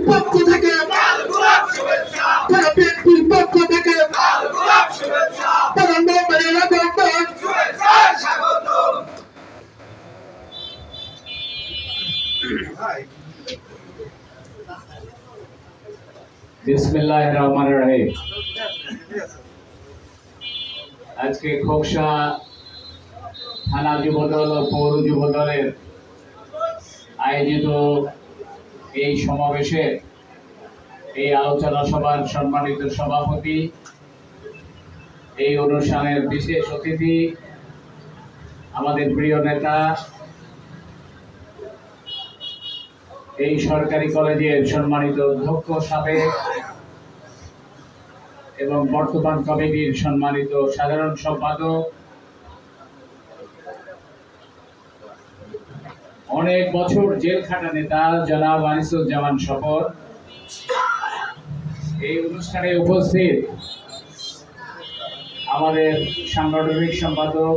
পক্ষ থেকে তারা বিএনপির পক্ষ থেকে তারা মেয়েরা গঠন বিসমিল্লাহির রহমানির রহিম। আজকে খোকসা থানা যুবদল ও পৌর যুবদলের আয়োজিত এই সমাবেশে এই আলোচনা সভার সম্মানিত সভাপতি, এই অনুষ্ঠানের বিশেষ অতিথি, আমাদের প্রিয় নেতা, এই সরকারি কলেজের সম্মানিত অধ্যক্ষ সাবেক এবং বর্তমান কমিটির সম্মানিত সাধারণ সম্পাদক, অনেক বছর জেল খাটা নেতা জনাব আনিসুজ্জামান শপথ, এই অনুষ্ঠানে উপস্থিত আমাদের সাংগঠনিক সম্পাদক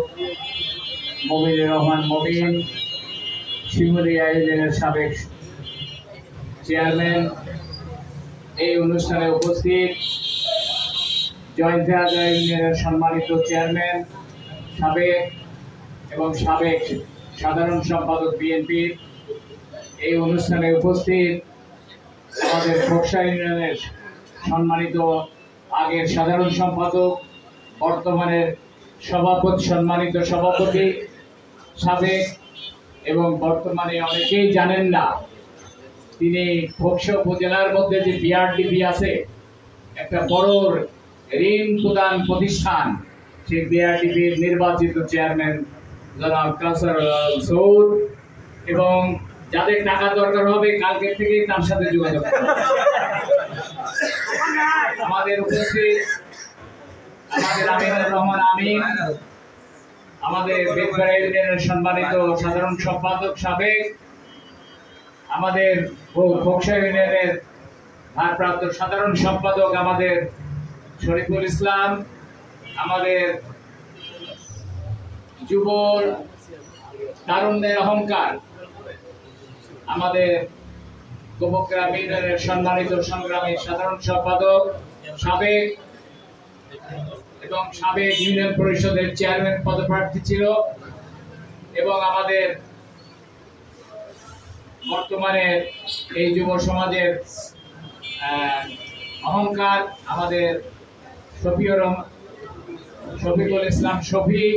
মমিনুর রহমান মমিন, শিমুলিয়া ইউনিয়নের সাবেক চেয়ারম্যান, এই অনুষ্ঠানে উপস্থিত জয়ন্তিয়া ইউনিয়নের সম্মানিত চেয়ারম্যান সাবেক এবং সাবেক সাধারণ সম্পাদক বিএনপির, এই অনুষ্ঠানে উপস্থিত আমাদের খোকসা ইউনিয়নের সম্মানিত আগের সাধারণ সম্পাদক, বর্তমানের সভাপতি, সম্মানিত সভাপতি সাবেক এবং বর্তমানে অনেকেই জানেন না, তিনি খোকসা উপজেলার মধ্যে যে বিআরডিপি আছে, একটা বড় ঋণ প্রদান প্রতিষ্ঠান, সেই বিআরডিপির নির্বাচিত চেয়ারম্যান জনাব কাউসার সৌদ, এবং যাদের টাকা দরকার হবে কালকে থেকেই তার সাথে যোগাযোগ করবেন। আমাদের উপস্থিত আমাদের আমিনুর রহমান আমিন, আমাদের বেদপাড়া ইউনিয়নের সম্মানিত সাধারণ সম্পাদক সাবেক, আমাদের খোকসা ইউনিয়নের ভারপ্রাপ্ত সাধারণ সম্পাদক আমাদের শরীফুল ইসলাম, আমাদের যুব তারুণ্যের অহংকার, আমাদের গোবগ্রাম ইউনিয়নের সম্মানিত সংগ্রামী সাধারণ সম্পাদক সাবেক এবং সাবেক ইউনিয়ন পরিষদের চেয়ারম্যান পদপ্রার্থী ছিল, এবং আমাদের বর্তমানে এই যুব সমাজের অহংকার আমাদের শফিকুল ইসলাম শফিক,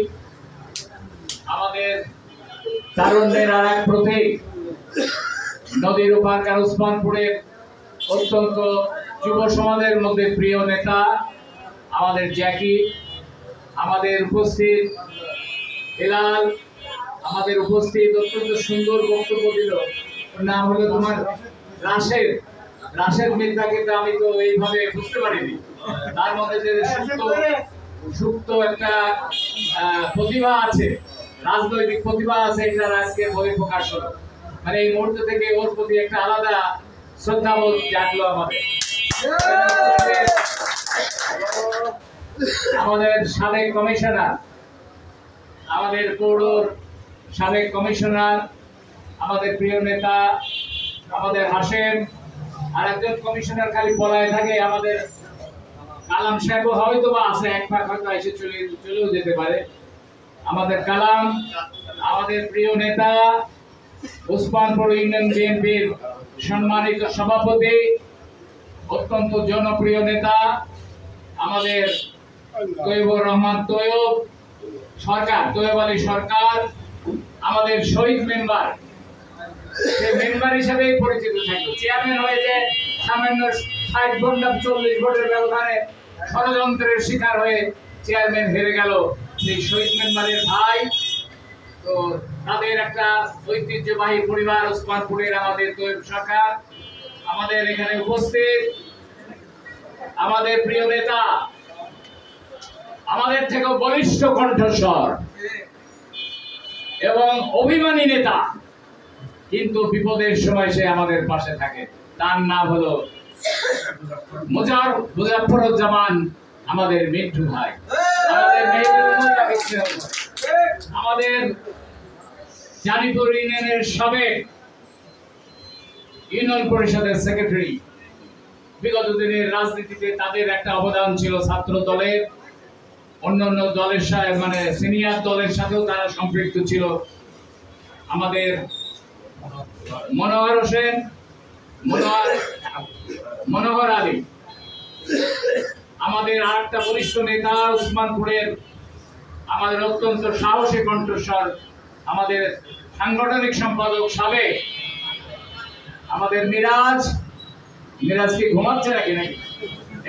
আমাদের তারুণ্যের আর এক প্রতীক, নদীর ওপারকার ওসমানপুরের অত্যন্ত যুব সমাজের মধ্যে প্রিয় নেতা আমাদের জ্যাকি, আমাদের উপস্থিত হেলাল, আমাদের উপস্থিত অত্যন্ত সুন্দর বক্তব্য দিল, নাম হলো তোমার রাশেদ মির্জা, কিন্তু আমি তো এইভাবে বুঝতে পারিনি, তার মধ্যে যে সুপ্ত একটা প্রতিভা আছে, রাজনৈতিক প্রতিভা আছে, এটা আজকে বই প্রকাশ হলো, মানে এই মুহূর্ত থেকে ওর প্রতি একটা আলাদা শ্রদ্ধাবোধ জাগলো আমাদের। আমাদের সাবেক কমিশনার, আমাদের পৌর সাবেক কমিশনার, আমাদের প্রিয় নেতা আমাদের হাশেম, আর একজন কমিশনার খালি পলায় থাকে, আমাদের কালাম সাহেব হয়তো বা আছে, এক পাক হয়তো এসে চলেও যেতে পারে, আমাদের কালাম, আমাদের প্রিয় নেতা ওসমানপুর ইউনিয়ন বিএনপির সম্মানিত সভাপতি, অত্যন্ত জনপ্রিয় নেতা আমাদের তৈয়বুর রহমান তৈয়ব সরকার, তৈয়ব আলী সরকার, আমাদের শহীদ মেম্বার, সেই মেম্বার হিসেবেই পরিচিত থাকলো, চেয়ারম্যান হয়ে যে সামান্য 60 ভোট 40 ভোটের ব্যবধানে ষড়যন্ত্রের শিকার হয়ে চেয়ারম্যান হেরে গেল, সেই শহীদ মেম্বারের ভাই। তো তাদের একটা ঐতিহ্যবাহী পরিবার ওসমানপুরের আমাদের তৈয়ব সরকার, আমাদের এখানে উপস্থিত আমাদের প্রিয় নেতা, আমাদের থেকেও বলিষ্ঠ কণ্ঠস্বর এবং অভিমানী নেতা, কিন্তু বিপদের সময় সে আমাদের পাশে থাকে, তার নাম হলো মুজাফফরুজ্জামান, আমাদের মিন্টু ভাই, আমাদের জানিপুর ইউনিয়নের সাবেক ইউনিয়ন পরিষদের সেক্রেটারি। বিগত দিনের রাজনীতিতে তাদের একটা অবদান ছিল ছাত্র দলের, অন্যান্য দলের সাথে মানে সিনিয়র দলের সাথেও তারা সম্পৃক্ত ছিল। আমাদের মনোহর হোসেন, মনোহর আলী, আমাদের আরেকটা বরিষ্ঠ নেতা উসমানপুরের আমাদের অত্যন্ত সাহসী কণ্ঠস্বর, আমাদের সাংগঠনিক সম্পাদক সাবেক আমাদের মিরাজ কি ঘুমাচ্ছে নাকি?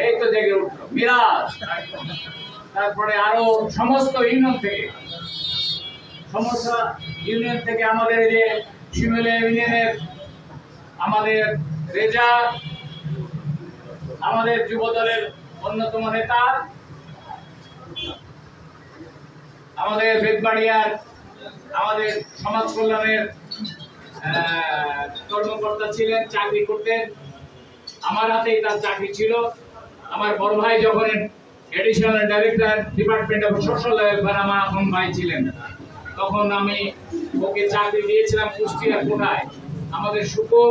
এই তো জেগে উঠলো মিরাজ। তারপরে আরো সমস্ত ইউনিয়ন থেকে আমাদের এই যে শিমুলিয়া ইউনিয়নের আমাদের রেজা, আমাদের যুব দলের অন্যতম নেতা, আমাদের বেদবাড়িয়ার আমাদের সমাজ কল্যাণের কর্মকর্তা ছিলেন, চাকরি করতেন, আমার হাতেই তার চাকরি ছিল। আমার বড় ভাই যখন additional director department of social welfare আমার আপন ভাই ছিলেন, তখন আমি ওকে চাকরি দিয়েছিলাম কুষ্টিয়ার কোটায়। আমাদের শুকর,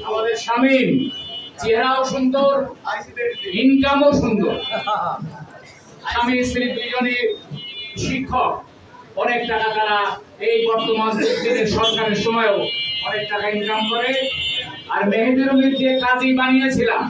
আমাদের শামীম, চেহারাও সুন্দর, ইনকামও সুন্দর। স্বামী স্ত্রী দুইজনই শিক্ষক, অনেক টাকা তারা এই বর্তমান দিনের সরকারের সময়ও অনেক টাকা ইনকাম করে। আর মেহেদির দিয়ে কাজী বানিয়েছিলাম।